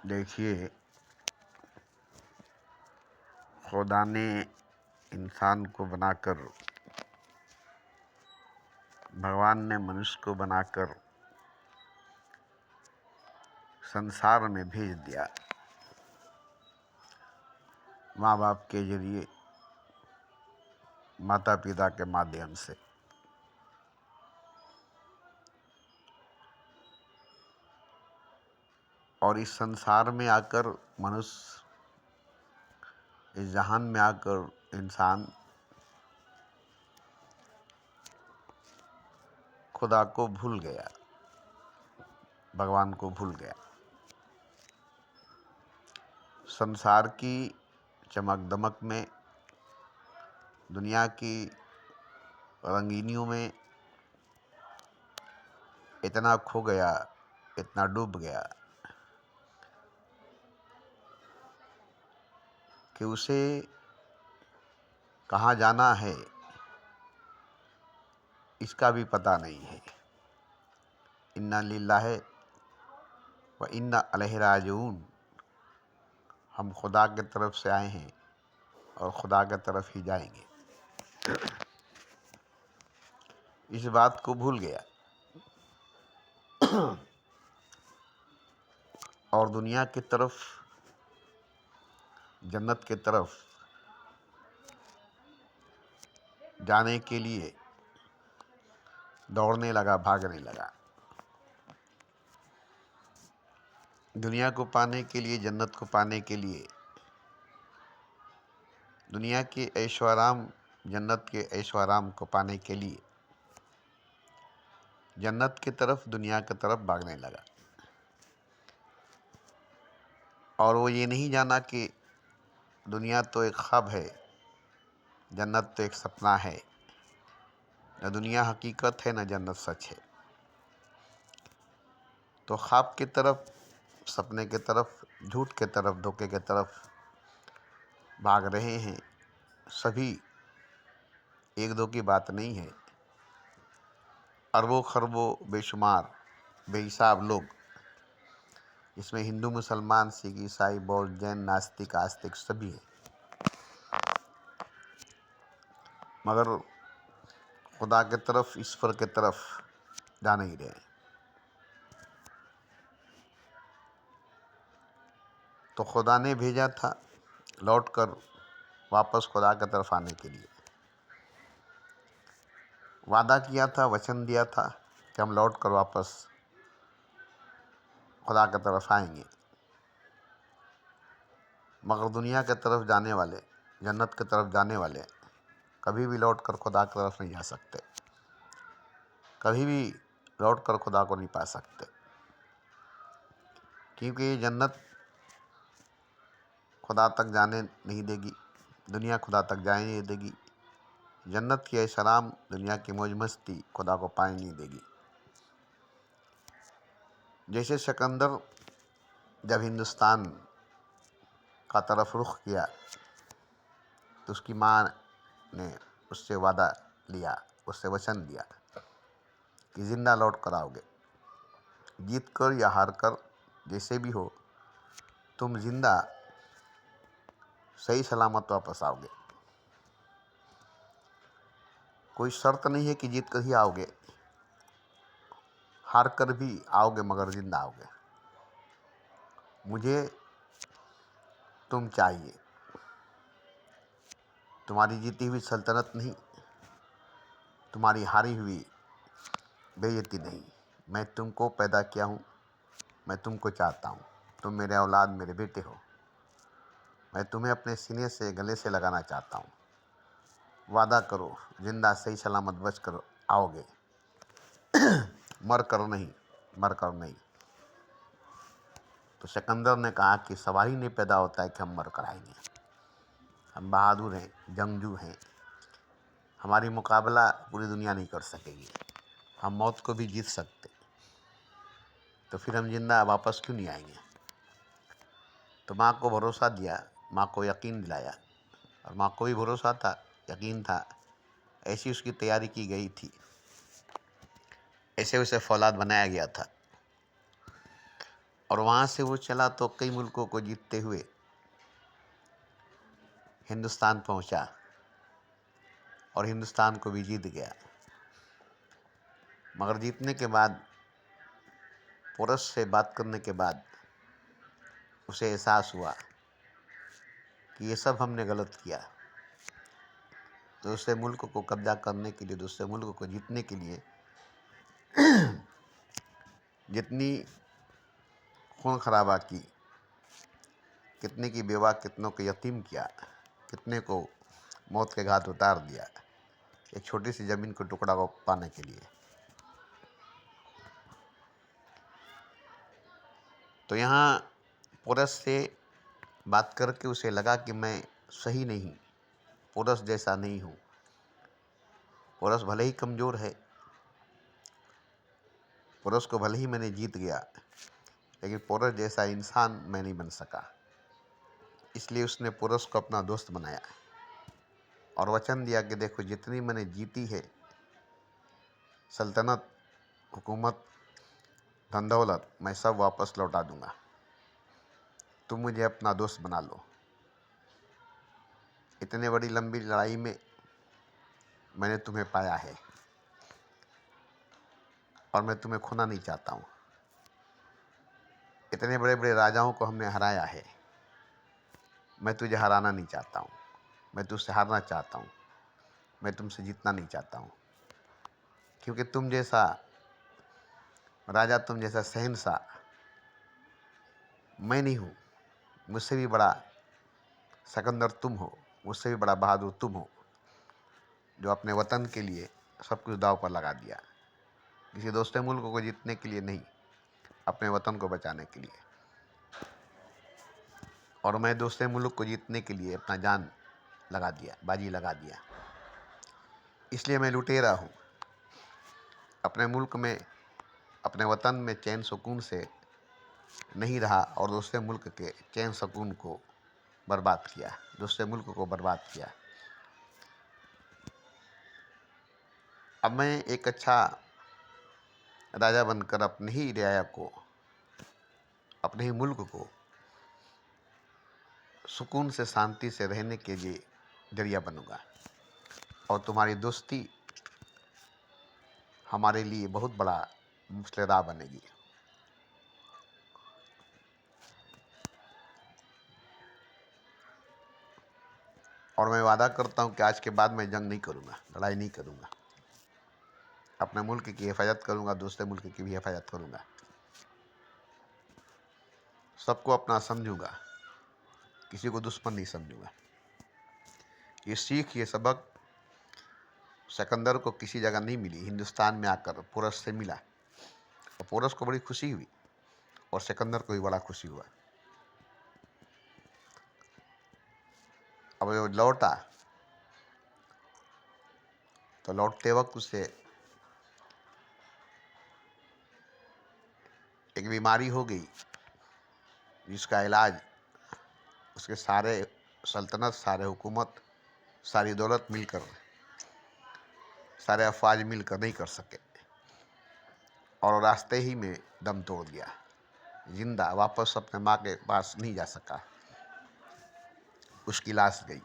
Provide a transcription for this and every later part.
देखिए, खुदा ने इंसान को बनाकर, भगवान ने मनुष्य को बनाकर संसार में भेज दिया माँ बाप के जरिए, माता पिता के माध्यम से। और इस संसार में आकर मनुष्य, इस जहान में आकर इंसान खुदा को भूल गया, भगवान को भूल गया। संसार की चमक दमक में, दुनिया की रंगीनियों में इतना खो गया, इतना डूब गया कि उसे कहाँ जाना है इसका भी पता नहीं है। इन्ना लिल्लाहि व इन्ना अलैहि राजिऊन। हम खुदा के तरफ से आए हैं और खुदा के तरफ ही जाएंगे। इस बात को भूल गया और दुनिया की तरफ, जन्नत की तरफ जाने के लिए दौड़ने लगा, भागने लगा। दुनिया को पाने के लिए, जन्नत को पाने के लिए, दुनिया के ऐशो आराम, जन्नत के ऐशो आराम को पाने के लिए जन्नत की तरफ, दुनिया की तरफ भागने लगा। और वो ये नहीं जाना कि दुनिया तो एक ख्वाब है, जन्नत तो एक सपना है। न दुनिया हकीकत है, न जन्नत सच है। तो ख्वाब की तरफ, सपने की तरफ, झूठ की तरफ, धोखे की तरफ भाग रहे हैं सभी। एक दो की बात नहीं है, अरबों खरबों बेशुमार बेहिसाब लोग, इसमें हिंदू, मुसलमान, सिख, ईसाई, बौद्ध, जैन, नास्तिक, आस्तिक सभी हैं, मगर खुदा के तरफ, ईश्वर के तरफ जा नहीं रहे। तो खुदा ने भेजा था लौटकर वापस खुदा की तरफ आने के लिए। वादा किया था, वचन दिया था कि हम लौटकर वापस खुदा की तरफ आएंगे। मगर दुनिया की तरफ जाने वाले, जन्नत की तरफ जाने वाले कभी भी लौटकर खुदा की तरफ नहीं जा सकते, कभी भी लौटकर खुदा को नहीं पा सकते। क्योंकि ये जन्नत खुदा तक जाने नहीं देगी, दुनिया खुदा तक जाने नहीं देगी। जन्नत की ऐशआराम, दुनिया की मौज मस्ती खुदा को पाने नहीं देगी। जैसे सिकंदर जब हिंदुस्तान का तरफ रुख किया तो उसकी माँ ने उससे वादा लिया, उससे वचन दिया कि ज़िंदा लौट कर आओगे, जीत कर या हार कर, जैसे भी हो तुम ज़िंदा सही सलामत वापस आओगे। कोई शर्त नहीं है कि जीत कर ही आओगे, हार कर भी आओगे मगर ज़िंदा आओगे। मुझे तुम चाहिए, तुम्हारी जीती हुई सल्तनत नहीं, तुम्हारी हारी हुई बेइज्जती नहीं। मैं तुमको पैदा किया हूँ, मैं तुमको चाहता हूँ, तुम मेरे औलाद, मेरे बेटे हो। मैं तुम्हें अपने सीने से, गले से लगाना चाहता हूँ। वादा करो, जिंदा सही सलामत बच कर आओगे, मर कर नहीं, मर कर नहीं। तो सिकंदर ने कहा कि सवाल ही नहीं पैदा होता है कि हम मर कर आएंगे। हम बहादुर हैं, जंगजू हैं, हमारी मुकाबला पूरी दुनिया नहीं कर सकेगी। हम मौत को भी जीत सकते, तो फिर हम जिंदा वापस क्यों नहीं आएंगे। तो माँ को भरोसा दिया, माँ को यकीन दिलाया, और माँ को भी भरोसा था, यकीन था। ऐसी उसकी तैयारी की गई थी, ऐसे उसे फौलाद बनाया गया था। और वहाँ से वो चला तो कई मुल्कों को जीतते हुए हिंदुस्तान पहुँचा और हिंदुस्तान को भी जीत गया। मगर जीतने के बाद, पोरस से बात करने के बाद उसे एहसास हुआ कि ये सब हमने गलत किया। दूसरे मुल्क को कब्जा करने के लिए, दूसरे मुल्क को जीतने के लिए जितनी खून खराबा की, कितने की बेवा, कितनों को यतीम किया, कितने को मौत के घाट उतार दिया एक छोटी सी ज़मीन को टुकड़ा को पाने के लिए। तो यहाँ पोरस से बात करके उसे लगा कि मैं सही नहीं, पोरस जैसा नहीं हूँ। पोरस भले ही कमज़ोर है, पोरस को भले ही मैंने जीत गया, लेकिन पोरस जैसा इंसान मैं नहीं बन सका। इसलिए उसने पोरस को अपना दोस्त बनाया और वचन दिया कि देखो, जितनी मैंने जीती है सल्तनत, हुकूमत, धन दौलत, मैं सब वापस लौटा दूंगा, तुम मुझे अपना दोस्त बना लो। इतने बड़ी लंबी लड़ाई में मैंने तुम्हें पाया है और मैं तुम्हें खोना नहीं चाहता हूँ। इतने बड़े बड़े राजाओं को हमने हराया है, मैं तुझे हराना नहीं चाहता हूँ, मैं तुझसे हारना चाहता हूँ, मैं तुमसे जीतना नहीं चाहता हूँ। क्योंकि तुम जैसा राजा, तुम जैसा शहंशाह मैं नहीं हूँ। मुझसे भी बड़ा सिकंदर तुम हो, मुझसे भी बड़ा बहादुर तुम हो, जो अपने वतन के लिए सब कुछ दांव पर लगा दिया। किसी दूसरे मुल्क को जीतने के लिए नहीं, अपने वतन को बचाने के लिए। और मैं दूसरे मुल्क को जीतने के लिए अपना जान लगा दिया, बाजी लगा दिया। इसलिए मैं लुटेरा हूँ। अपने मुल्क में, अपने वतन में चैन सुकून से नहीं रहा और दूसरे मुल्क के चैन सुकून को बर्बाद किया, दूसरे मुल्क को बर्बाद किया। अब मैं एक अच्छा राजा बनकर अपने ही रियाया को, अपने ही मुल्क को सुकून से, शांति से रहने के लिए जरिया बनूंगा। और तुम्हारी दोस्ती हमारे लिए बहुत बड़ा मुसलराह बनेगी। और मैं वादा करता हूँ कि आज के बाद मैं जंग नहीं करूँगा, लड़ाई नहीं करूँगा। अपने मुल्क की हिफाजत करूँगा, दूसरे मुल्क की भी हिफाजत करूँगा। सबको अपना समझूंगा, किसी को दुश्मन नहीं समझूंगा। ये सीख, ये सबक सिकंदर को किसी जगह नहीं मिली, हिंदुस्तान में आकर पोरस से मिला। और पोरस को बड़ी खुशी हुई और सिकंदर को भी बड़ा खुशी हुआ। अब वो लौटा तो लौटते वक्त उसे एक बीमारी हो गई, जिसका इलाज उसके सारे सल्तनत, सारे हुकूमत, सारी दौलत मिलकर, सारे अफवाज मिलकर नहीं कर सके। और रास्ते ही में दम तोड़ दिया, जिंदा वापस अपने माँ के पास नहीं जा सका। उसकी लाश गई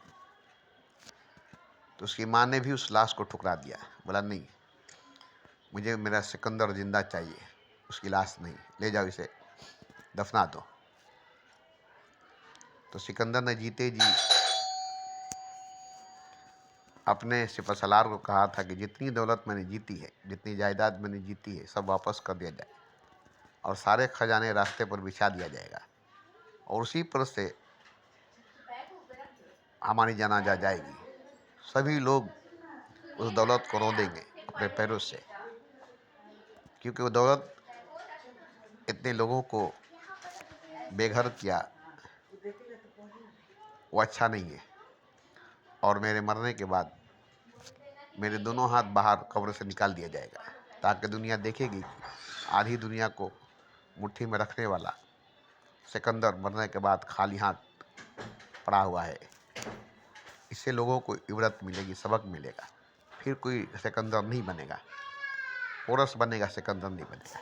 तो उसकी माँ ने भी उस लाश को ठुकरा दिया। बोला नहीं, मुझे मेरा सिकंदर जिंदा चाहिए, उसकी लाश नहीं, ले जाओ इसे दफना दो। तो सिकंदर ने जीते जी अपने सिपहसालार को कहा था कि जितनी दौलत मैंने जीती है, जितनी जायदाद मैंने जीती है, सब वापस कर दिया जाए और सारे खजाने रास्ते पर बिछा दिया जाएगा और उसी पर से हमारी जनाजा जाएगी। सभी लोग उस दौलत को रौंदेंगे अपने पैरों से, क्योंकि वो दौलत इतने लोगों को बेघर किया, वो अच्छा नहीं है। और मेरे मरने के बाद मेरे दोनों हाथ बाहर कब्र से निकाल दिया जाएगा, ताकि दुनिया देखेगी कि आधी दुनिया को मुट्ठी में रखने वाला सिकंदर मरने के बाद खाली हाथ पड़ा हुआ है। इससे लोगों को इबरत मिलेगी, सबक मिलेगा। फिर कोई सिकंदर नहीं बनेगा, पोरस बनेगा, सिकंदर नहीं बनेगा।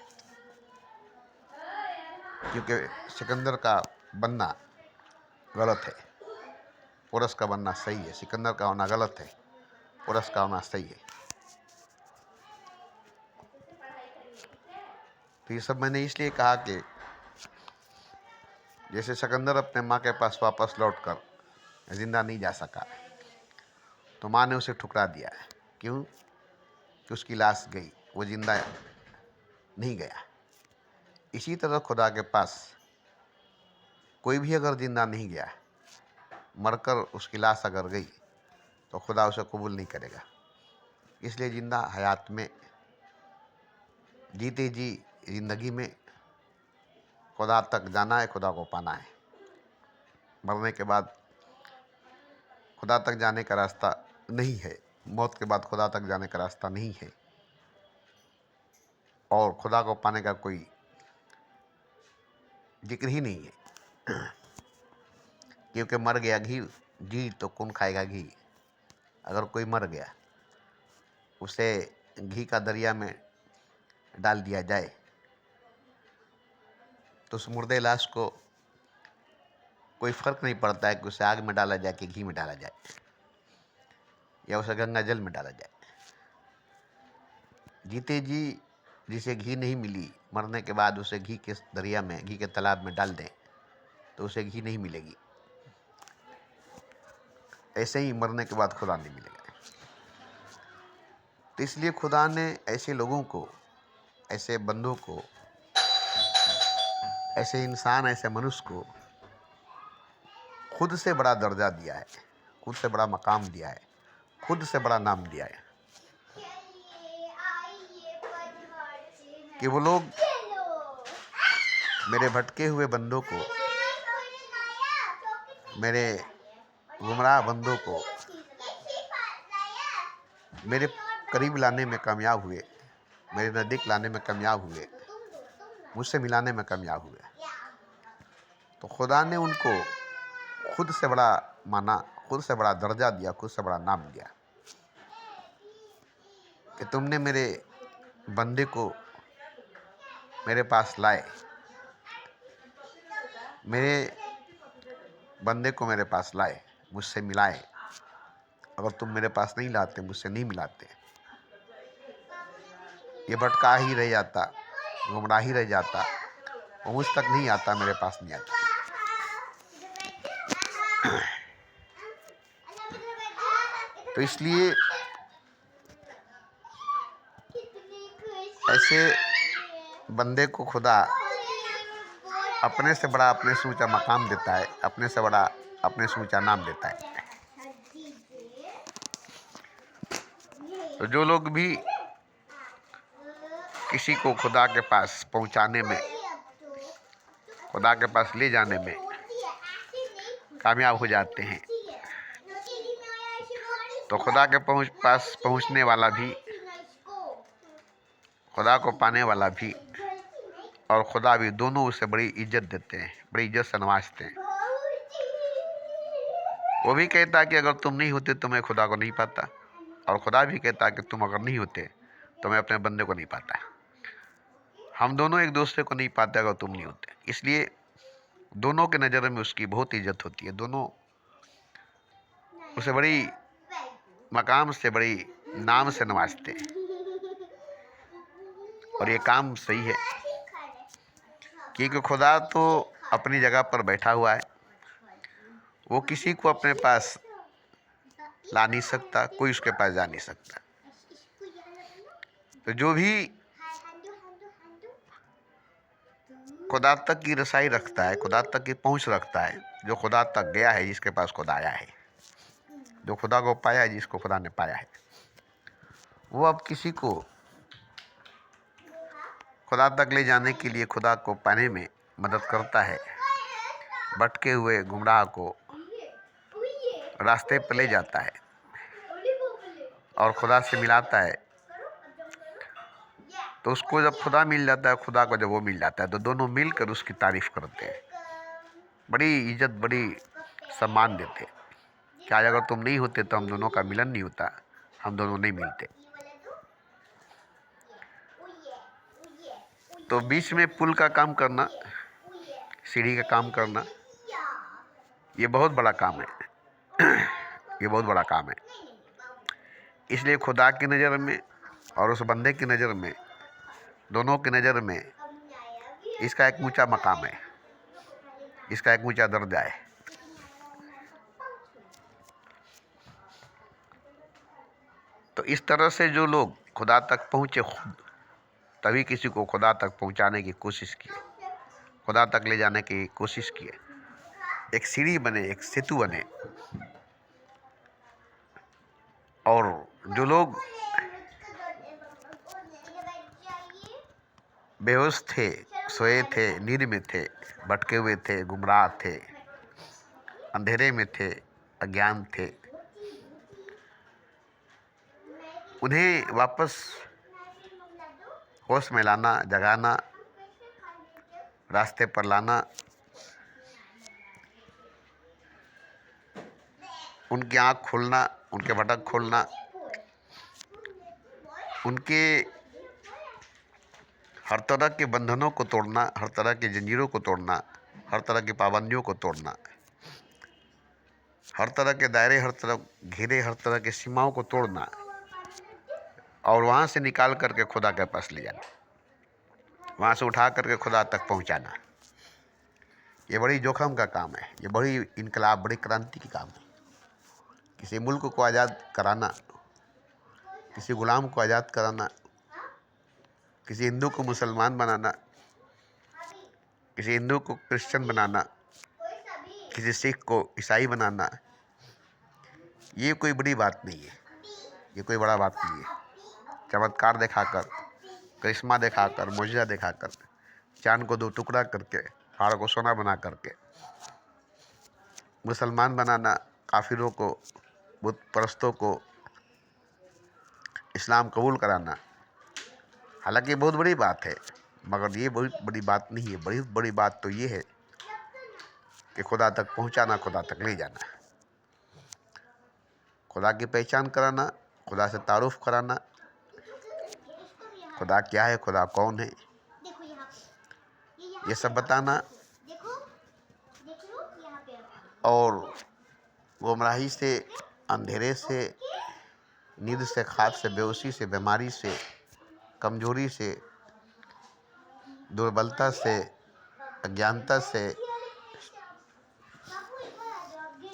क्योंकि सिकंदर का बनना गलत है, पोरस का बनना सही है। सिकंदर का होना गलत है, पोरस का होना सही है। तो ये सब मैंने इसलिए कहा कि जैसे सिकंदर अपने माँ के पास वापस लौटकर जिंदा नहीं जा सका, तो माँ ने उसे ठुकरा दिया। क्यों? कि उसकी लाश गई, वो जिंदा नहीं गया। इसी तरह खुदा के पास कोई भी अगर जिंदा नहीं गया, मरकर उसकी लाश अगर गई, तो खुदा उसे कबूल नहीं करेगा। इसलिए जिंदा हयात में, जीते जी जिंदगी में खुदा तक जाना है, खुदा को पाना है। मरने के बाद खुदा तक जाने का रास्ता नहीं है, मौत के बाद खुदा तक जाने का रास्ता नहीं है, और खुदा को पाने का कोई जिक्र ही नहीं है। क्योंकि मर गया घी तो कौन खाएगा घी? अगर कोई मर गया, उसे घी का दरिया में डाल दिया जाए, तो उस मुर्दे लाश को कोई फर्क नहीं पड़ता है कि उसे आग में डाला जाए कि घी में डाला जाए, या उसे गंगा जल में डाला जाए। जीते जी जिसे घी नहीं मिली, मरने के बाद उसे घी के दरिया में, घी के तालाब में डाल दें, तो उसे घी नहीं मिलेगी। ऐसे ही मरने के बाद खुदा नहीं मिलेगा। तो इसलिए खुदा ने ऐसे लोगों को, ऐसे बंदों को, ऐसे इंसान, ऐसे मनुष्य को खुद से बड़ा दर्जा दिया है, खुद से बड़ा मकाम दिया है, खुद से बड़ा नाम दिया है, कि वो लोग मेरे भटके हुए बंदों को, मेरे गुमराह बंदों को मेरे करीब लाने में कामयाब हुए, मेरे नज़दीक लाने में कामयाब हुए, मुझसे मिलाने में कामयाब हुए। तो खुदा ने उनको खुद से बड़ा माना, खुद से बड़ा दर्जा दिया, खुद से बड़ा नाम दिया, कि तुमने मेरे बंदे को मेरे पास लाए, मेरे बंदे को मेरे पास लाए, मुझसे मिलाए। अगर तुम मेरे पास नहीं लाते, मुझसे नहीं मिलाते, ये भटका ही रह जाता, गुमराह ही रह जाता, वो मुझ तक नहीं आता, मेरे पास नहीं आता। तो इसलिए ऐसे बंदे को खुदा अपने से बड़ा, अपने से ऊंचा मकाम देता है, अपने से बड़ा, अपने से ऊंचा नाम देता है। तो जो लोग भी किसी को खुदा के पास पहुंचाने में, खुदा के पास ले जाने में कामयाब हो जाते हैं, तो खुदा के पास पहुंचने वाला भी, खुदा को पाने वाला भी और खुदा भी, दोनों उसे बड़ी इज्जत देते हैं, बड़ी इज्जत से नवाजते हैं। वो भी कहता है कि अगर तुम नहीं होते तो मैं खुदा को नहीं पाता, और खुदा भी कहता है कि तुम अगर नहीं होते तो मैं अपने बंदे को नहीं पाता। हम दोनों एक दूसरे को नहीं पाते अगर तुम नहीं होते। इसलिए दोनों के नज़र में उसकी बहुत इज्जत होती है, दोनों उसे बड़ी मकाम से, बड़ी नाम से नवाजते हैं। और ये काम सही है, क्योंकि खुदा तो अपनी जगह पर बैठा हुआ है, वो किसी को अपने पास ला नहीं सकता, कोई उसके पास जा नहीं सकता। तो जो भी खुदा तक की रसाई रखता है, खुदा तक की पहुंच रखता है, जो खुदा तक गया है, जिसके पास खुदा आया है, जो खुदा को पाया है, जिसको खुदा ने पाया है, वो अब किसी को खुदा तक ले जाने के लिए, खुदा को पाने में मदद करता है। भटके हुए गुमराह को रास्ते पर ले जाता है और खुदा से मिलाता है। तो उसको जब खुदा मिल जाता है, खुदा को जब वो मिल जाता है, तो दोनों मिलकर उसकी तारीफ करते हैं, बड़ी इज्जत, बड़ी सम्मान देते हैं कि आज अगर तुम नहीं होते तो हम दोनों का मिलन नहीं होता, हम दोनों नहीं मिलते। तो बीच में पुल का काम करना सीढ़ी का काम करना, ये बहुत बड़ा काम है। ये बहुत बड़ा काम है। इसलिए खुदा की नज़र में और उस बंदे की नज़र में, दोनों की नज़र में इसका एक ऊंचा मकाम है, इसका एक ऊंचा दर्जा है। तो इस तरह से जो लोग खुदा तक पहुँचे, खुद तभी किसी को खुदा तक पहुँचाने की कोशिश की, खुदा तक ले जाने की कोशिश की, एक सीढ़ी बने, एक सेतु बने। और जो लोग बेहोश थे, सोए थे, नींद में थे, भटके हुए थे, गुमराह थे, अंधेरे में थे, अज्ञान थे, उन्हें वापस होश में लाना, जगाना, रास्ते पर लाना, उनकी आँख खोलना, उनके भटक खोलना, उनके हर तरह के बंधनों को तोड़ना, हर तरह की जंजीरों को तोड़ना, हर तरह की पाबंदियों को तोड़ना, हर तरह के दायरे, हर तरफ घेरे, हर तरह की सीमाओं को तोड़ना और वहाँ से निकाल करके खुदा के पास ले जाना, वहाँ से उठा करके खुदा तक पहुँचाना। ये बड़ी जोखिम का काम है, ये बड़ी इनकलाब, बड़ी क्रांति की काम है। किसी मुल्क को आज़ाद कराना, किसी गुलाम को आज़ाद कराना, किसी हिंदू को मुसलमान बनाना, किसी हिंदू को क्रिश्चियन बनाना, किसी सिख को ईसाई बनाना, ये कोई बड़ी बात नहीं है, ये कोई बड़ा बात नहीं है। चमत्कार दिखाकर, करिश्मा दिखाकर, मुआजिज़ा दिखाकर, चांद को दो टुकड़ा करके, पहाड़ को सोना बना करके मुसलमान बनाना, काफिरों को, बुत परस्तों को इस्लाम कबूल कराना, हालांकि बहुत बड़ी बात है, मगर ये बहुत बड़ी बात नहीं है। बड़ी बड़ी बात तो ये है कि खुदा तक पहुंचाना, खुदा तक ले जाना, खुदा की पहचान कराना, खुदा से तारुफ कराना, खुदा क्या है, खुदा कौन है, ये सब बताना। और गुमराही से, अंधेरे से, नींद से, खाद से, बेहोशी से, बीमारी से, कमजोरी से, दुर्बलता से, अज्ञानता से,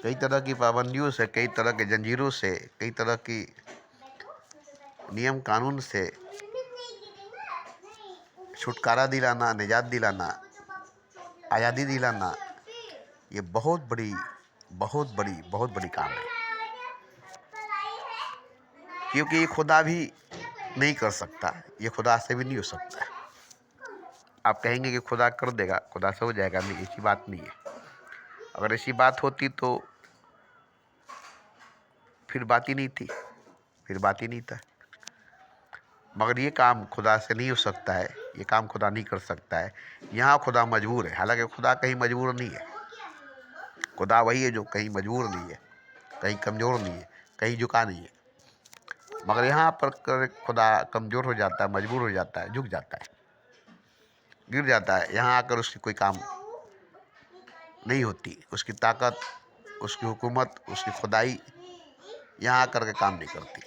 कई तरह की पाबंदियों से, कई तरह के जंजीरों से, कई तरह की नियम कानून से छुटकारा दिलाना, निजात दिलाना, आज़ादी दिलाना, ये बहुत बड़ी काम है। क्योंकि ये खुदा भी नहीं कर सकता, ये खुदा से भी नहीं हो सकता। आप कहेंगे कि खुदा कर देगा, खुदा से हो जाएगा, नहीं, ऐसी बात नहीं है। अगर ऐसी बात होती तो फिर बात ही नहीं थी, फिर बात ही नहीं था। मगर ये काम खुदा से नहीं हो सकता है, ये काम खुदा नहीं कर सकता है। यहाँ खुदा मजबूर है, हालांकि खुदा कहीं मजबूर नहीं है। खुदा वही है जो कहीं मजबूर नहीं है, कहीं कमज़ोर नहीं है, कहीं झुका नहीं है। मगर यहाँ पर खुदा कमज़ोर हो जाता है, मजबूर हो जाता है, झुक जाता है, गिर जाता है। यहाँ आकर उसकी कोई काम नहीं होती, उसकी ताकत, उसकी हुकूमत, उसकी खुदाई यहाँ आकर के काम नहीं करती।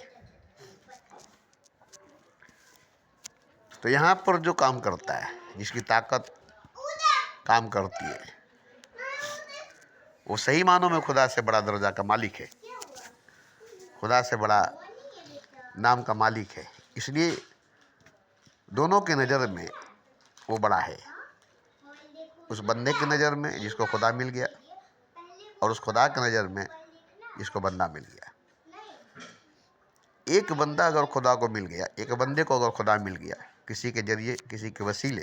तो यहाँ पर जो काम करता है, जिसकी ताकत काम करती है, वो सही मानों में खुदा से बड़ा दर्जा का मालिक है, खुदा से बड़ा नाम का मालिक है। इसलिए दोनों की नज़र में वो बड़ा है, उस बंदे की नज़र में जिसको खुदा मिल गया और उस खुदा की नज़र में जिसको बंदा मिल गया। एक बंदा अगर खुदा को मिल गया, एक बंदे को अगर खुदा मिल गया किसी के जरिए, किसी के वसीले,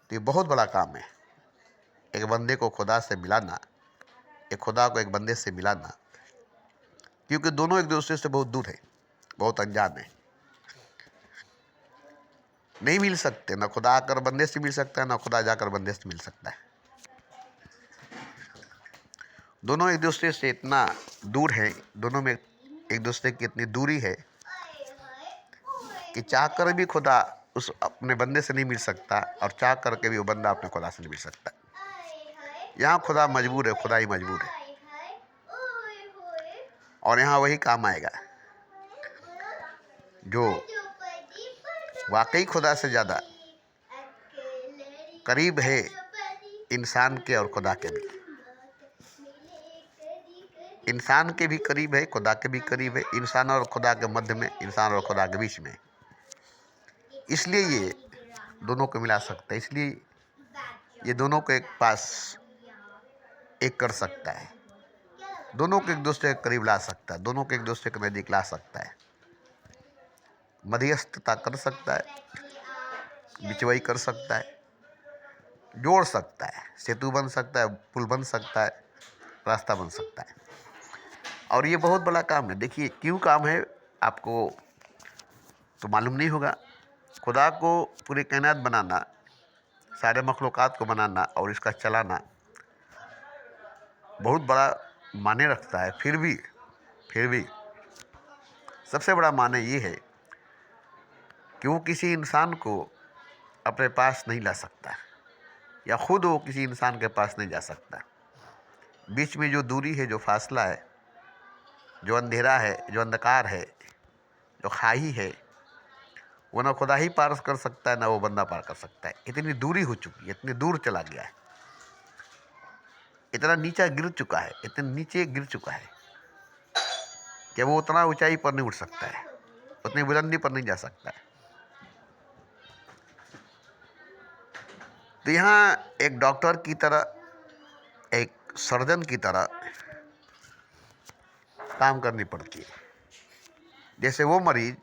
तो ये बहुत बड़ा काम है। एक बंदे को खुदा से मिलाना, एक खुदा को एक बंदे से मिलाना, क्योंकि दोनों एक दूसरे से बहुत दूर है, बहुत अनजान है, नहीं मिल सकते। ना खुदा आकर बंदे से मिल सकता है, ना खुदा जाकर बंदे से मिल सकता है। दोनों एक दूसरे से इतना दूर है, दोनों में एक दूसरे की इतनी दूरी है कि चाहकर भी खुदा उस अपने बंदे से नहीं मिल सकता, और चाह करके भी वो बंदा अपने खुदा से नहीं मिल सकता। यहाँ खुदा मजबूर है, खुदा ही मजबूर है, और यहाँ वही काम आएगा जो वाकई खुदा से ज़्यादा करीब है इंसान के और खुदा के भी। इंसान के भी करीब है, खुदा के भी करीब है, इंसान और खुदा के मध्य में, इंसान और खुदा के बीच में। इसलिए ये दोनों को मिला सकता है, इसलिए ये दोनों को एक पास एक कर सकता है, दोनों को एक दूसरे के करीब ला सकता है, दोनों को एक दूसरे के नज़दीक ला सकता है, मध्यस्थता कर सकता है, बिचवाई कर सकता है, जोड़ सकता है, सेतु बन सकता है, पुल बन सकता है, रास्ता बन सकता है। और ये बहुत बड़ा काम है। देखिए क्यों काम है आपको तो मालूम नहीं होगा। खुदा को पूरे कायनात बनाना, सारे मखलूक़ात को बनाना और इसका चलाना बहुत बड़ा माने रखता है। फिर भी सबसे बड़ा माने ये है कि वो किसी इंसान को अपने पास नहीं ला सकता, या खुद वो किसी इंसान के पास नहीं जा सकता। बीच में जो दूरी है, जो फासला है, जो अंधेरा है, जो अंधकार है, जो खाई है, वो ना खुदा ही पार कर सकता है, ना वो बंदा पार कर सकता है। इतनी दूरी हो चुकी है, इतनी दूर चला गया है, इतना नीचा गिर चुका है, इतने नीचे गिर चुका है कि वो उतना ऊंचाई पर नहीं उठ सकता है, उतनी बुलंदी पर नहीं जा सकता है। तो यहाँ एक डॉक्टर की तरह, एक सर्जन की तरह काम करनी पड़ती है। जैसे वो मरीज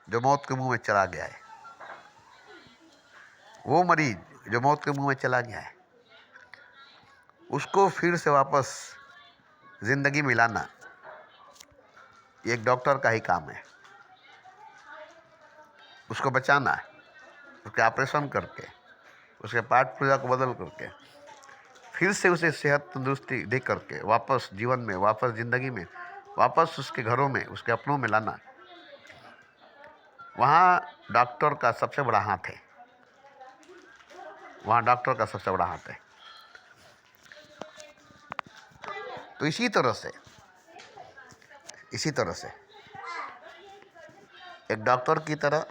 जो मौत के मुंह में चला गया है, वो मरीज जो मौत के मुंह में चला गया है, उसको फिर से वापस जिंदगी में लाना ये एक डॉक्टर का ही काम है। उसको बचाना, उसके ऑपरेशन करके, उसके पार्ट पुर्जा को बदल करके, फिर से उसे सेहत तंदुरुस्ती दे करके वापस जीवन में, वापस जिंदगी में, वापस उसके घरों में, उसके अपनों में लाना, वहाँ डॉक्टर का सबसे बड़ा हाथ है। वहाँ डॉक्टर का सबसे बड़ा हाथ है। तो इसी तरह से एक डॉक्टर की तरह,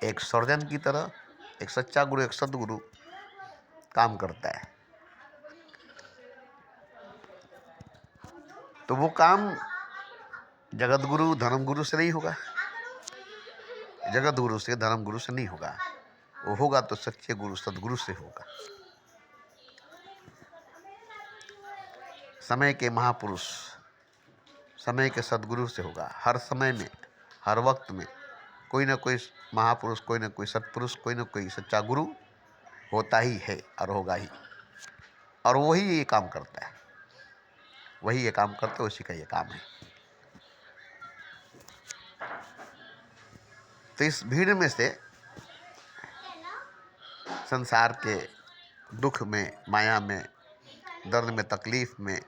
एक सर्जन की तरह, एक सच्चा गुरु, एक सद्गुरु काम करता है। तो वो काम जगत गुरु, धर्म गुरु से नहीं होगा, जगत गुरु से, धर्म गुरु से नहीं होगा। वो होगा तो सच्चे गुरु, सद्गुरु से होगा। समय के महापुरुष, समय के सद्गुरु से होगा। हर समय में, हर वक्त में कोई ना कोई महापुरुष, कोई ना कोई सत्पुरुष, कोई ना कोई सच्चा गुरु होता ही है और होगा ही। और वही ये काम करता है, वही ये काम करता है, उसी का ये काम है। तो इस भीड़ में से, संसार के दुख में, माया में, दर्द में, तकलीफ में,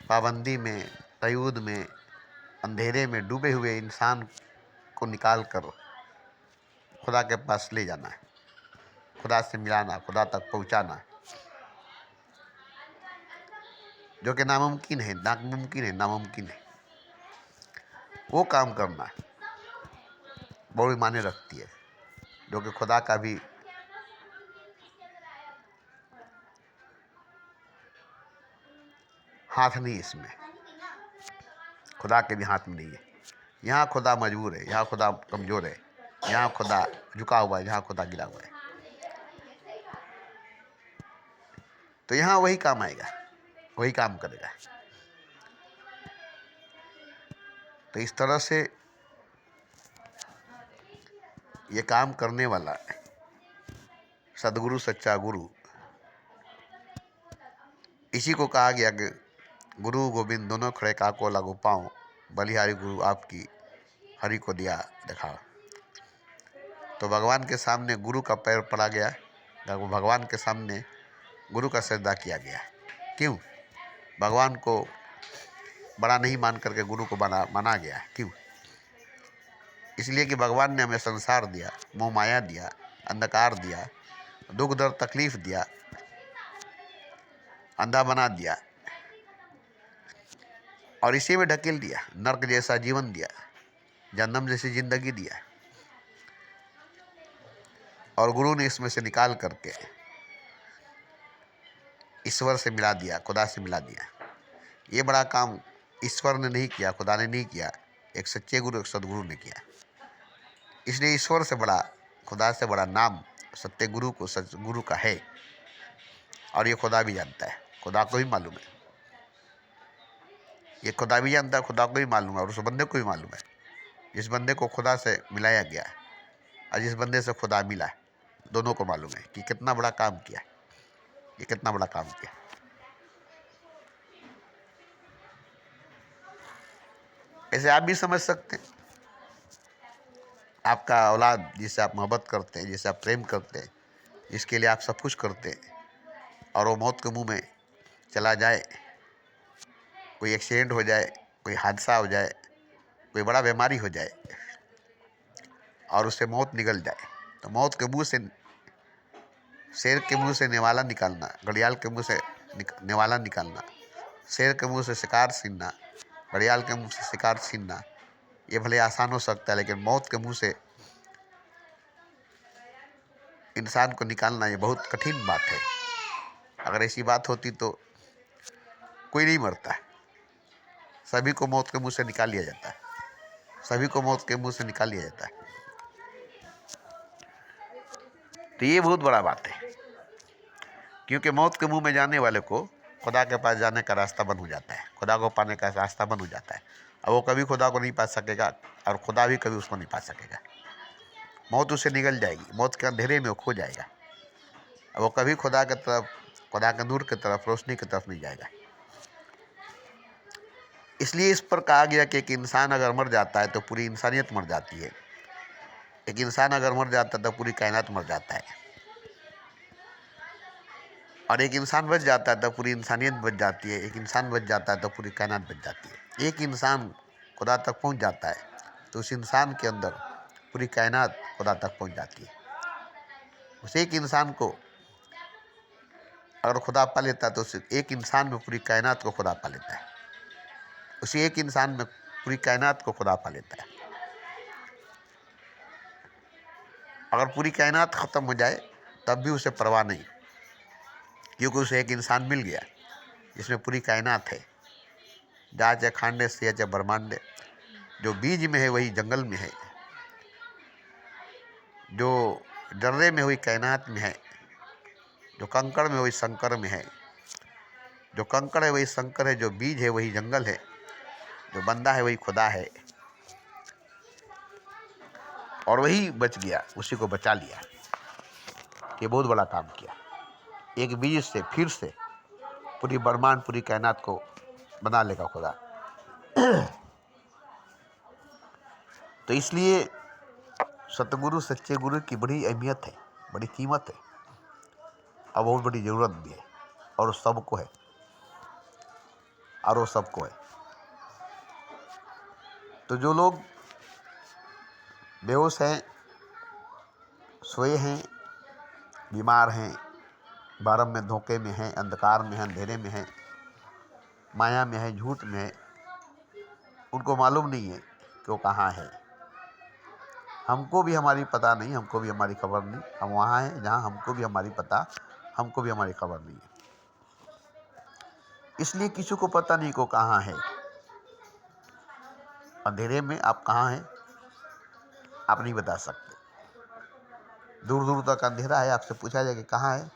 पाबंदी में, कयूद में, अंधेरे में डूबे हुए इंसान को निकाल कर खुदा के पास ले जाना है, खुदा से मिलाना, खुदा तक पहुंचाना, जो कि नामुमकिन है, नामुमकिन है। वो काम करना बड़ी मायने रखती है, जो कि खुदा का भी हाथ नहीं इसमें, खुदा के भी हाथ में नहीं है। यहाँ खुदा मजबूर है, यहाँ खुदा कमज़ोर है, यहाँ खुदा झुका हुआ है, यहाँ खुदा गिरा हुआ है। तो यहाँ वही काम आएगा, वही काम करेगा। तो इस तरह से ये काम करने वाला सदगुरु, सच्चा गुरु, इसी को कहा गया कि गुरु गोविंद दोनों खड़े काको लागू पाँव, बलिहारी गुरु आपकी हरि को दिया दिखाओ। तो भगवान के सामने गुरु का पैर पड़ा गया, भगवान के सामने गुरु का सजदा किया गया। क्यों? भगवान को बड़ा नहीं मान करके गुरु को माना गया। क्यों? इसलिए कि भगवान ने हमें संसार दिया, मोह माया दिया, अंधकार दिया, दुख दर्द तकलीफ दिया, अंधा बना दिया और इसी में ढकेल दिया। नर्क जैसा जीवन दिया, जन्नम जैसी जिंदगी दिया और गुरु ने इसमें से निकाल करके ईश्वर से मिला दिया, खुदा से मिला दिया। ये बड़ा काम ईश्वर ने नहीं किया, खुदा ने नहीं किया, एक सच्चे गुरु, एक सदगुरु ने किया। इसलिए ईश्वर से बड़ा, खुदा से बड़ा नाम सत्य गुरु को, सतगुरु का है। और ये खुदा भी जानता है, खुदा को भी मालूम है। ये खुदा भी जानता है, खुदा को भी मालूम है और उस बंदे को भी मालूम है। जिस बंदे को खुदा से मिलाया गया और जिस बंदे से खुदा मिला, दोनों को मालूम है कि कितना बड़ा काम किया, ये कितना बड़ा काम किया। ऐसे आप भी समझ सकते हैं। आपका औलाद जिससे आप मोहब्बत करते हैं, जिससे आप प्रेम करते हैं, जिसके लिए आप सब कुछ करते हैं, और वो मौत के मुंह में चला जाए, कोई एक्सीडेंट हो जाए, कोई हादसा हो जाए, कोई बड़ा बीमारी हो जाए और उससे मौत निकल जाए, तो मौत के मुंह से, शेर के मुंह से निवाला निकालना, घड़ियाल के मुंह से निवाला निकालना, शेर के मुंह से शिकार छीनना, घड़ियाल के मुंह से शिकार छीनना, ये भले आसान हो सकता है, लेकिन मौत के मुंह से इंसान को निकालना ये बहुत कठिन बात है। अगर ऐसी बात होती तो कोई नहीं मरता, सभी को मौत के मुंह से निकाल लिया जाता है, सभी को मौत के मुंह से निकाल लिया जाता है। तो ये बहुत बड़ा बात है, क्योंकि मौत के मुंह में जाने वाले को खुदा के पास जाने का रास्ता बंद हो जाता है, खुदा को पाने का रास्ता बंद हो जाता है। अब वो कभी खुदा को नहीं पा सकेगा और खुदा भी कभी उसको नहीं पा सकेगा। मौत उसे निगल जाएगी, मौत के अंधेरे में वो खो जाएगा। अब वो कभी खुदा की तरफ, खुदा के नूर की तरफ, रोशनी की तरफ नहीं जाएगा। इसलिए इस पर कहा गया कि एक इंसान अगर मर जाता है तो पूरी इंसानियत मर जाती है, एक इंसान अगर मर जाता है तो पूरी कायनात मर जाता है, और एक इंसान बच जाता है तो पूरी इंसानियत बच जाती है, एक इंसान बच जाता है तो पूरी कायनात बच जाती है। एक इंसान खुदा तक पहुंच जाता है तो उस इंसान के अंदर पूरी कायनात खुदा तक पहुंच जाती है। उस एक इंसान को अगर खुदा पा लेता है तो उस एक इंसान में पूरी कायनात को खुदा पा लेता है, उसी एक इंसान में पूरी कायनात को खुदा पा लेता है। अगर पूरी कायनात ख़त्म हो जाए तब भी उसे परवाह नहीं, क्योंकि उसे एक इंसान मिल गया जिसमें पूरी कायनात है। जहाँ चाहे खांडे से चाहे ब्रह्मांड, जो बीज में है वही जंगल में है, जो डर्रे में वही कायनात में है, जो कंकड़ में वही शंकर में है, जो कंकड़ है वही शंकर है, जो बीज है वही जंगल है, जो बंदा है वही खुदा है। और वही बच गया, उसी को बचा लिया। ये बहुत बड़ा काम किया। एक बीज से फिर से पूरी ब्रह्मांड, पूरी कायनात को बना लेगा खुदा। तो इसलिए सतगुरु, सच्चे गुरु की बड़ी अहमियत है, बड़ी कीमत है और बहुत बड़ी ज़रूरत भी है, और वो सबको है, और वो सबको है। तो जो लोग बेहोश हैं, सोए हैं, बीमार हैं, भरम में, धोखे में हैं, अंधकार में हैं, अंधेरे में हैं, माया में है, झूठ में है, उनको मालूम नहीं है कि वो कहाँ है। हमको भी हमारी पता नहीं, हमको भी हमारी खबर नहीं। हम वहाँ हैं जहाँ हमको भी हमारी पता, हमको भी हमारी खबर नहीं है। इसलिए किसी को पता नहीं को कहाँ है। अंधेरे में आप कहाँ हैं आप नहीं बता सकते। दूर दूर तक अंधेरा है, आपसे पूछा जाए कि कहाँ है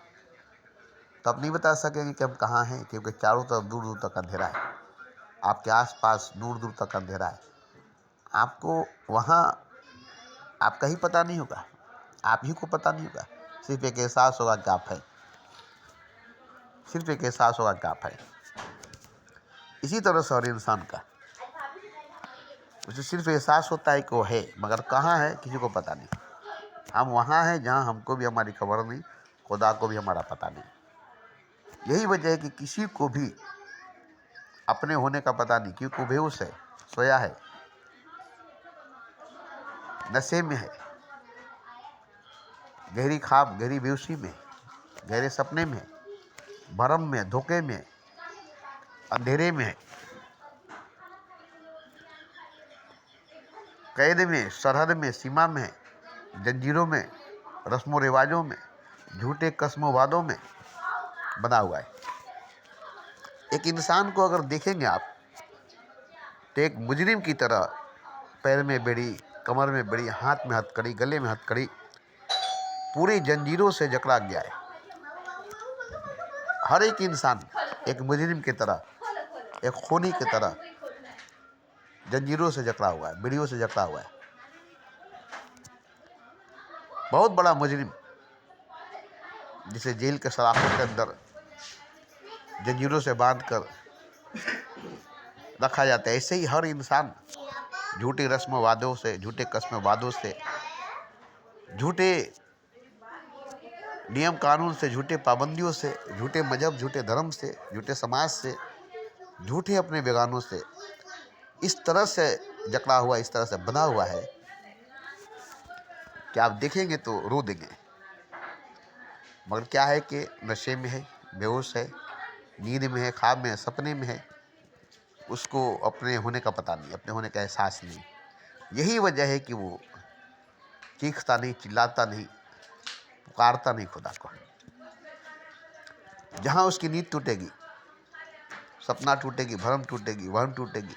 तो आप नहीं बता सकेंगे कि हम कहाँ हैं, क्योंकि चारों तरफ दूर दूर तक अंधेरा है। आपके आसपास दूर दूर तक अंधेरा है। आपको वहाँ आपका ही पता नहीं होगा, आप ही को पता नहीं होगा। सिर्फ एक एहसास होगा कि आप हैं, सिर्फ एक एहसास होगा कि आप हैं। इसी तरह से हर इंसान का, उसे सिर्फ एहसास होता है कि वो है, मगर कहाँ है किसी को पता नहीं। हम वहाँ हैं जहाँ हमको भी हमारी खबर नहीं, खुदा को भी हमारा पता नहीं। यही वजह है कि किसी को भी अपने होने का पता नहीं, क्योंकि वो बेहोश है, सोया है। नशे में है, गहरी ख्वाब, गहरी बेहोशी में, गहरे सपने में, भरम में, धोखे में, अंधेरे में है, कैद में, सरहद में, सीमा में, जंजीरों में, रस्मों रिवाजों में, झूठे कस्मों वादों में बना हुआ है। एक इंसान को अगर देखेंगे आप तो एक मुजरिम की तरह पैर में बेड़ी, कमर में बेड़ी, हाथ में हथकड़ी, गले में हथकड़ी, पूरी जंजीरों से जकड़ा गया है। हर एक इंसान एक मुजरिम की तरह, एक खूनी की तरह जंजीरों से जकड़ा हुआ है, बेड़ियों से जकड़ा हुआ है। बहुत बड़ा मुजरिम जिसे जेल के सलाखों के अंदर जंजीरों से बांधकर रखा जाता है, ऐसे ही हर इंसान झूठी रस्म वादों से, झूठे कस्म वादों से, झूठे नियम कानून से, झूठे पाबंदियों से, झूठे मजहब, झूठे धर्म से, झूठे समाज से, झूठे अपने बेगानों से इस तरह से जकड़ा हुआ, इस तरह से बना हुआ है कि आप देखेंगे तो रो देंगे। मगर क्या है कि नशे में है, बेहोश है, नींद में है, ख्वाब में है, सपने में है, उसको अपने होने का पता नहीं, अपने होने का एहसास नहीं। यही वजह है कि वो चीखता नहीं, चिल्लाता नहीं, पुकारता नहीं खुदा को। जहाँ उसकी नींद टूटेगी, सपना टूटेगी, भरम टूटेगी, वहम टूटेगी,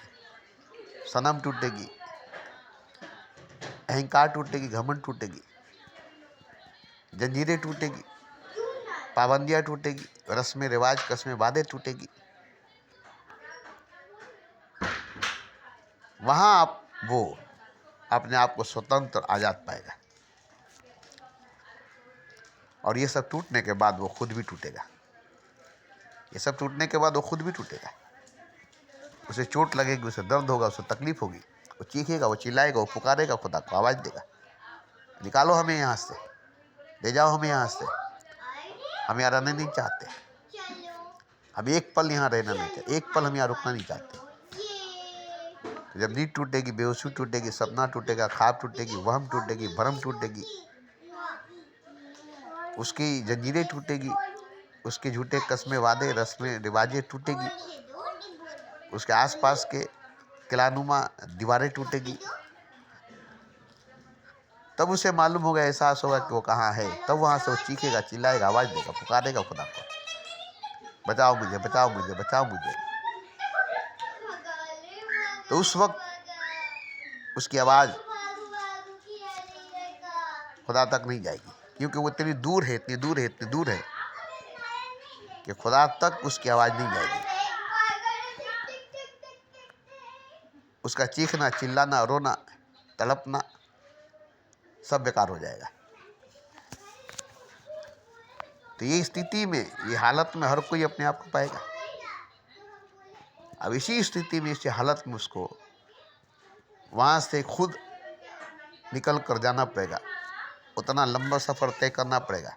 सनम टूटेगी, अहंकार टूटेगी, घमंड टूटेगी, जंजीरें टूटेगी, पाबंदियाँ टूटेगी, रस्में रिवाज, कस्में वादे टूटेगी, वहाँ वो अपने आप को स्वतंत्र आज़ाद पाएगा। और ये सब टूटने के बाद वो खुद भी टूटेगा। ये सब टूटने के बाद वो खुद भी टूटेगा। उसे चोट लगेगी, उसे दर्द होगा, उसे तकलीफ होगी, वो चीखेगा, वो चिल्लाएगा, वो पुकारेगा, खुदा को आवाज़ देगा, निकालो हमें यहाँ से, ले जाओ हमें यहाँ से, हम यहाँ रहना नहीं चाहते, हम एक पल यहाँ रहना नहीं चाहते, एक पल हम यहाँ रुकना नहीं चाहते। तो जब नींद टूटेगी, बेहोशी टूटेगी, सपना टूटेगा, ख्वाब टूटेगी, वहम टूटेगी, भरम टूटेगी, उसकी जंजीरें टूटेगी, उसके झूठे कस्में वादे, रस्में रिवाजें टूटेगी, उसके आसपास के किलानुमा दीवारें टूटेगी, तब उसे मालूम होगा, एहसास होगा कि वो कहाँ है। तब वहाँ से वो चीखेगा, चिल्लाएगा, आवाज़ देगा, पुकारेगा खुदा को, बचाओ मुझे, बचाओ मुझे, बचाओ मुझे। तो उस वक्त उसकी आवाज़ खुदा तक नहीं जाएगी, क्योंकि वो इतनी दूर है, इतनी दूर है, इतनी दूर है कि खुदा तक उसकी आवाज़ नहीं जाएगी। उसका चीखना, चिल्लाना, रोना, तड़पना सब बेकार हो जाएगा। तो ये स्थिति में, ये हालत में हर कोई अपने आप को पाएगा। अब इसी स्थिति में, इसी हालत में उसको वहाँ से खुद निकल कर जाना पड़ेगा, उतना लंबा सफ़र तय करना पड़ेगा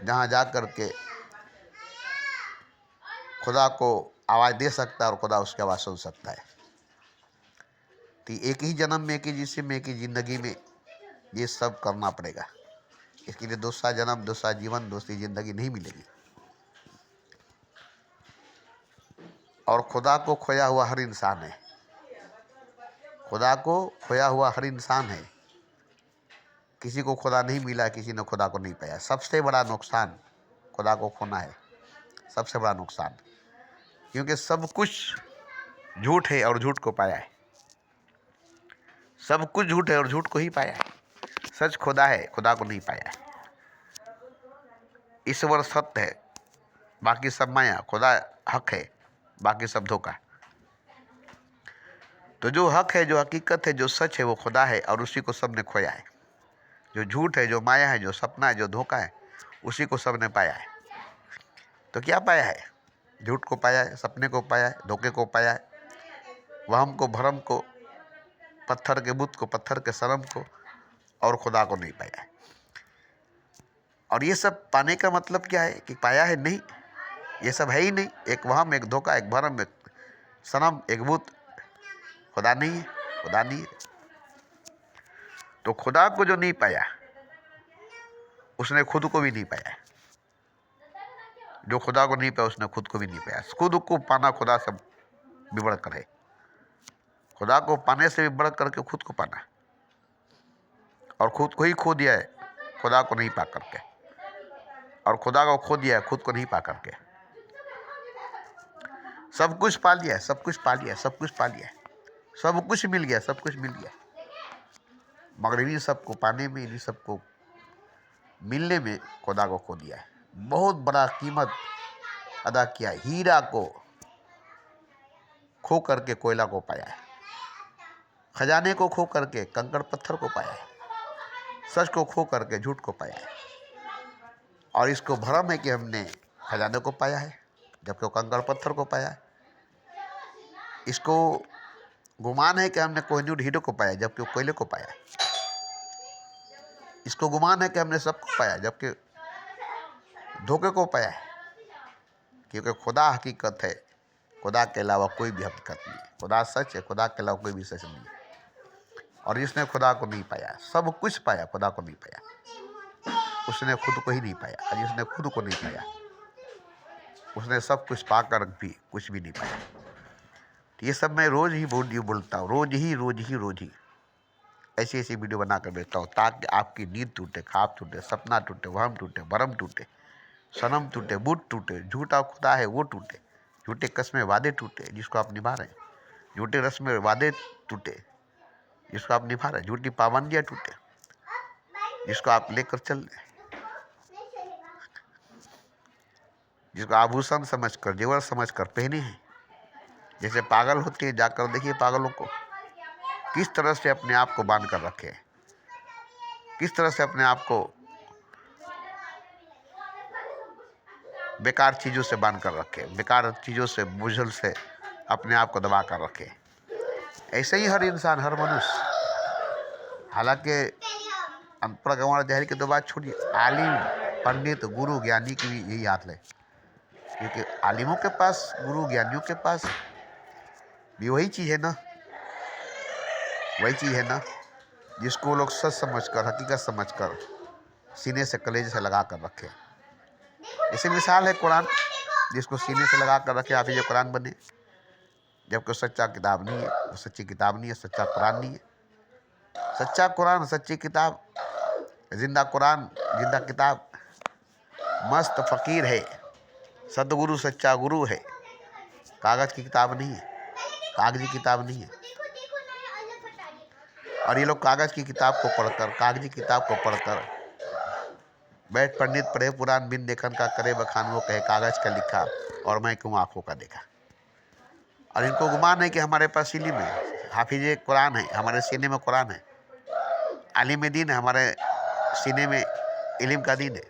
जहाँ जा कर के खुदा को आवाज़ दे सकता है और खुदा उसकी आवाज़ सुन सकता है। तो एक ही जन्म में, एक ही जिस्म में, एक ही ज़िंदगी में ये सब करना पड़ेगा। इसके लिए दूसरा जन्म, दूसरा जीवन, दूसरी ज़िंदगी नहीं मिलेगी। और खुदा को खोया हुआ हर इंसान है, खुदा को खोया हुआ हर इंसान है। किसी को खुदा नहीं मिला, किसी ने खुदा को नहीं पाया। सबसे बड़ा नुकसान खुदा को खोना है, सबसे बड़ा नुकसान, क्योंकि सब कुछ झूठ है और झूठ को पाया है। सब कुछ झूठ है और झूठ को ही पाया है। सच खुदा है, खुदा को नहीं पाया है। ईश्वर सत्य है, बाकी सब माया। खुदा हक है, बाकी सब धोखा। तो जो हक है, जो हकीकत है, जो सच है, वो खुदा है और उसी को सब ने खोया है। जो झूठ है, जो माया है, जो सपना है, जो धोखा है, उसी को सब ने पाया है। तो क्या पाया है? झूठ को पाया है, सपने को पाया है, धोखे को पाया है, वहम को, भरम को, पत्थर के बुत को, पत्थर के सनम को, और खुदा को नहीं पाया है। और ये सब पाने का मतलब क्या है कि पाया है? नहीं, ये सब है ही नहीं। एक वहम, एक धोखा, एक भरम, एक सनम, एक बुत। खुदा नहीं है, खुदा नहीं है। तो खुदा को जो नहीं पाया उसने खुद को भी नहीं पाया। जो खुदा को नहीं पाया उसने खुद को भी नहीं पाया। खुद को पाना खुदा से भी बढ़कर है। खुदा को पाने से भी बढ़ करके खुद को पाना, और खुद को ही खो दिया है खुदा को नहीं पा करके, और खुदा को खो दिया है खुद को नहीं पा करके। सब कुछ पा लिया, सब कुछ पा लिया, सब कुछ पा लिया, सब कुछ मिल गया, सब कुछ मिल गया, मगर इन्हीं सबको पाने में, इन्हीं सबको मिलने में खुदा को खो दिया है। बहुत बड़ा कीमत अदा किया। हीरा को खो करके कोयला को पाया है, खजाने को खो करके कंकड़ पत्थर को पाया है, सच को खो करके झूठ को पाया है। और इसको भ्रम है कि हमने खजाने को पाया है जबकि वो कंकड़ पत्थर को पाया है। इसको गुमान है कि हमने कोहिनूर हीरो को पाया जबकि वो कोयले को पाया है। इसको गुमान है कि हमने सबको पाया जबकि धोखे को पाया है। क्योंकि खुदा हकीकत है, खुदा के अलावा कोई भी हकीकत नहीं है। खुदा सच है, खुदा के अलावा कोई भी सच नहीं है। और जिसने खुदा को नहीं पाया, सब कुछ पाया, खुदा को नहीं पाया, उसने खुद को ही नहीं पाया। और जिसने खुद को नहीं पाया उसने सब कुछ पाकर भी कुछ भी नहीं पाया। तो ये सब मैं रोज़ ही बोलता हूँ, रोज ही ऐसी ऐसी वीडियो बना कर भेजता हूँ ताकि आपकी नींद टूटे, ख्वाब टूटे, सपना टूटे, वहम टूटे, भरम टूटे, सनम टूटे, बुत टूटे, झूठा खुदा है वो टूटे, झूठे कस्में वादे टूटे जिसको आप निभा रहे हैं, झूठे रस्में वादे टूटे जिसको आप निभा रहे हैं, झूठी पाबंदियाँ टूटे जिसको आप लेकर चल रहे हैं, जिसको आभूषण समझकर, जेवर समझकर पहने हैं। जैसे पागल होते हैं, जाकर देखिए पागलों को किस तरह से अपने आप को बांध कर रखे, किस तरह से अपने आप को बेकार चीज़ों से बांध कर रखे, बेकार चीज़ों से, बोझल से अपने आप को दबा कर रखे। ऐसे ही हर इंसान, हर मनुष्य, हालांकि अनपढ़ गंवार जहर की तो बात छोड़िए, आलिम, पंडित, गुरु, ज्ञानी की भी यही हाथ है। क्योंकि आलिमों के पास, गुरु ज्ञानियों के पास भी वही चीज़ है ना, वही चीज़ है ना जिसको लोग सच समझकर, हकीकत समझकर सीने से, कलेजे से लगा कर रखे। इसी मिसाल है कुरान, जिसको सीने से लगा कर रखे हाफिज कुरान बने, जबकि सच्चा किताब नहीं है, वो सच्ची किताब नहीं है, सच्चा कुरान नहीं है। सच्चा कुरान, सच्ची किताब, जिंदा कुरान, जिंदा किताब, मस्त फ़कीर है, सदगुरु, सच्चा गुरु है। कागज़ की किताब नहीं है, कागजी किताब नहीं है। और ये लोग कागज़ की किताब को पढ़कर, कागजी किताब को पढ़कर बैठ पंडित पढ़े पुराण बिन देखन का करे बखान, वो कहे कागज़ का लिखा और मैं कहूँ आँखों का देखा। और इनको गुमान है कि हमारे पास इल्म है, हाफिज कुरान है, हमारे सीने में कुरान है, आलिम दीन है, हमारे सीने में इल्म का दीन है।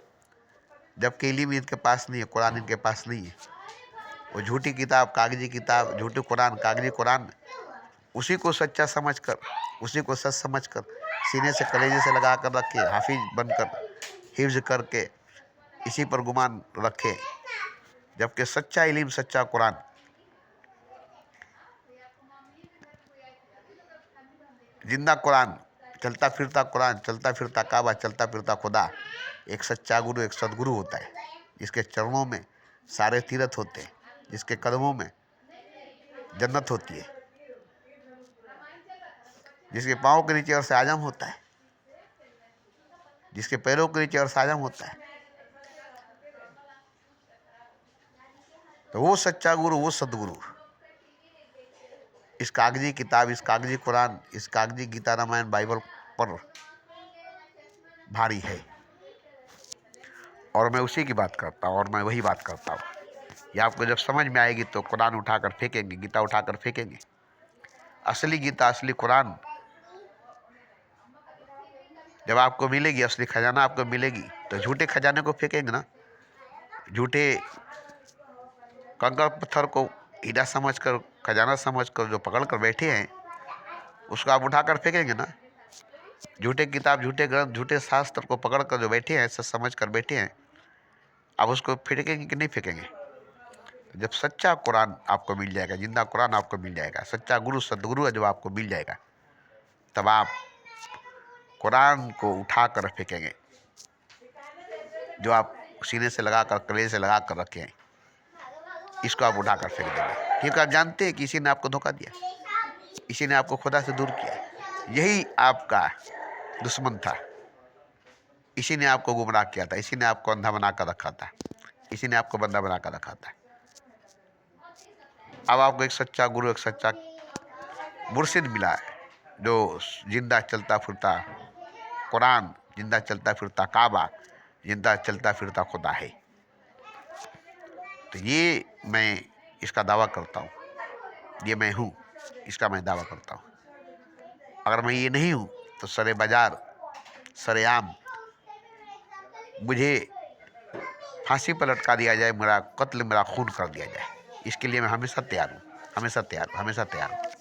जबकि इल्म इनके पास नहीं है, कुरान इनके पास नहीं है। वो झूठी किताब, कागजी किताब, झूठी कुरान, कागजी कुरान, उसी को सच्चा समझकर, उसी को सच समझकर सीने से, कलेजे से लगा कर रखे, हाफिज बनकर हिफ्ज करके इसी पर गुमान रखे। जबकि सच्चा इल्म, सच्चा कुरान, जिंदा कुरान, चलता फिरता कुरान, चलता फिरता काबा, चलता फिरता खुदा, एक सच्चा गुरु, एक सदगुरु होता है, जिसके चरणों में सारे तीर्थ होते हैं, जिसके कदमों में जन्नत होती है, जिसके पाँव के नीचे अर्श आजम होता है, जिसके पैरों के नीचे अर्श आजम होता है। तो वो सच्चा गुरु, वो सदगुरु इस कागजी किताब, इस कागजी कुरान, इस कागजी गीता, रामायण, बाइबल पर भारी है। और मैं उसी की बात करता हूँ, और मैं वही बात करता हूँ। ये आपको जब समझ में आएगी तो कुरान उठाकर फेंकेंगे, गीता उठाकर फेंकेंगे। असली गीता, असली कुरान जब आपको मिलेगी, असली खजाना आपको मिलेगी, तो झूठे खजाने को फेंकेंगे ना। झूठे कंकड़ पत्थर को हीरा समझकर, खजाना समझकर जो पकड़ कर बैठे हैं, उसको आप उठाकर फेंकेंगे ना। झूठे किताब, झूठे ग्रंथ, झूठे शास्त्र को पकड़ कर जो बैठे हैं, सच समझ कर बैठे हैं, आप उसको फेंकेंगे कि नहीं फेंकेंगे। जब सच्चा कुरान आपको मिल जाएगा, जिंदा कुरान आपको मिल जाएगा, सच्चा गुरु, सदगुरु जब आपको मिल जाएगा, तब आप कुरान को उठा कर फेंकेंगे, जो आप सीने से लगा कर, कलेजे से लगा कर रखे हैं, इसको आप उठा कर फेंक देंगे, क्योंकि आप जानते हैं कि इसी ने आपको धोखा दिया, इसी ने आपको खुदा से दूर किया, यही आपका दुश्मन था, इसी ने आपको गुमराह किया था, इसी ने आपको अंधा बना कर रखा था, इसी ने आपको बंदा बना कर रखा था। अब आपको एक सच्चा गुरु, एक सच्चा मुर्शिद मिला है, जो जिंदा चलता फिरता कुरान, जिंदा चलता फिरता काबा, जिंदा चलता फिरता खुदा है। तो ये मैं इसका दावा करता हूँ, ये मैं हूँ, इसका मैं दावा करता हूँ। अगर मैं ये नहीं हूँ तो सरे बाजार, सरेआम मुझे फांसी पर लटका दिया जाए, मेरा कत्ल, मेरा खून कर दिया जाए, इसके लिए मैं हमेशा तैयार हूँ, हमेशा तैयार हूँ, हमेशा तैयार हूँ।